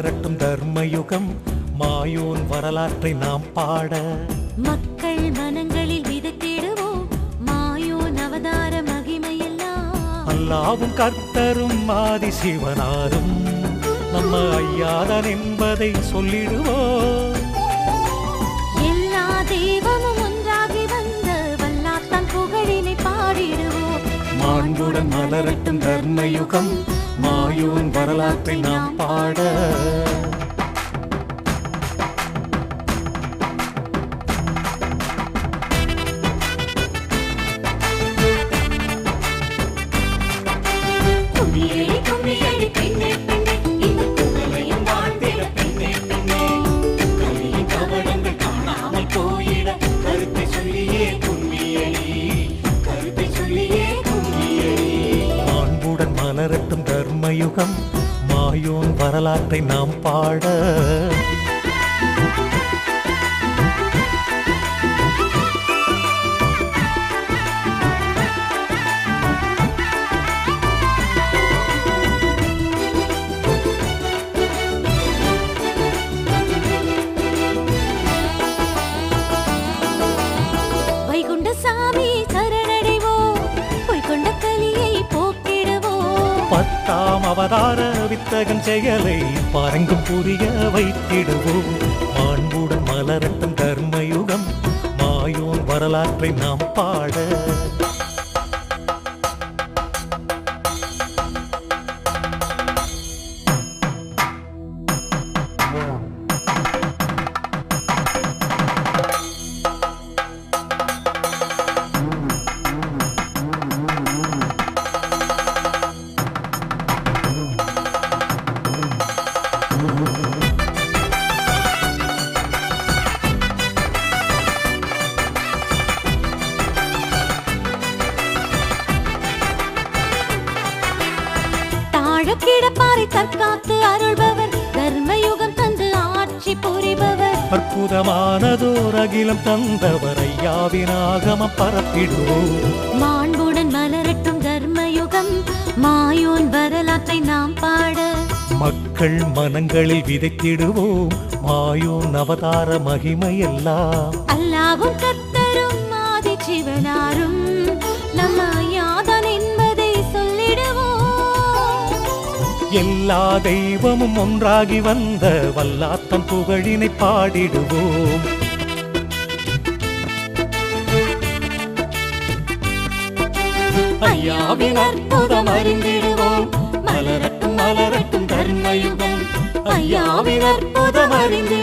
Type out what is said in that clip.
மலரட்டும் தர்மயுகம் மாயோன் வரலாற்றை நாம் பாட மக்கள் மனங்களில் விதைத்திடுவோம் மாயோன் அவதார மகிமையெல்லாம். அல்லாவும் கர்த்தரும் ஆதி சிவனாரும் நம்ம ஐயாதான் என்பதை சொல்லிடுவோம். எல்லா தெய்வமும் ஒன்றாகி வந்த வல்லாத்தான் புகழினை பாடிடுவோம். மாண்புடன் மலரட்டும் தர்மயுகம் மாயோன் வரலாற்றை நாம் பாட கும்மியடி கும்மியடி பெண்ணே பெண்ணே இந்த குவளையும் வாழ்ந்திட பெண்ணே பெண்ணே. கலியின் கவனங்கள் காணாமல் போயிட கருத்தை சொல்லியே கும்மியடி, கருத்தை சொல்லியே கும்மியடி. மாண்புடன் மலரட்டும் தர்மயுகம் மாயோன் வரலாற்றை நாம் பாட வைகுண்ட சாமி சரணடைவோம் பொய்கொண்ட கலியை போக்கிடுவோம். 10ஆம் அவதார வித்தகன் செயலை பரங்கும் புரிய வைத்திடுவோம். மாண்புடன் மலரட்டும் தர்மயுகம் மாயோன் வரலாற்றை நாம் பாட கிடப்பாறை தற்காத்து அருள்பவர் தர்மயுகம் தந்து ஆட்சி புரிபவர். அற்புதமானதோர் அகிலம் தந்தவர் ஐயாவின் ஆகமம் பரப்பிடுவோம். மாண்புடன் மலரட்டும் தர்மயுகம் மாயோன் வரலாற்றை நாம் பாட மக்கள் மனங்களில் விதைத்திடுவோம் மாயோன் அவதார மகிமையெல்லாம். அல்லாவும் கர்த்தரும் ஆதி சிவனாரும் நம்ம ஐயாதான் என்பதை சொல்லிடுவோம். எல்லா தெய்வமும் ஒன்றாகி வந்த வல்லாத்தன் புகழினை பாடிடுவோம். ஐயாவின் அற்புதம் அறிந்திடுவோம். மலரட்டும் மலரட்டும் தர்மயுகம் ஐயாவின் அற்புதம் அறிந்திடுவோம்.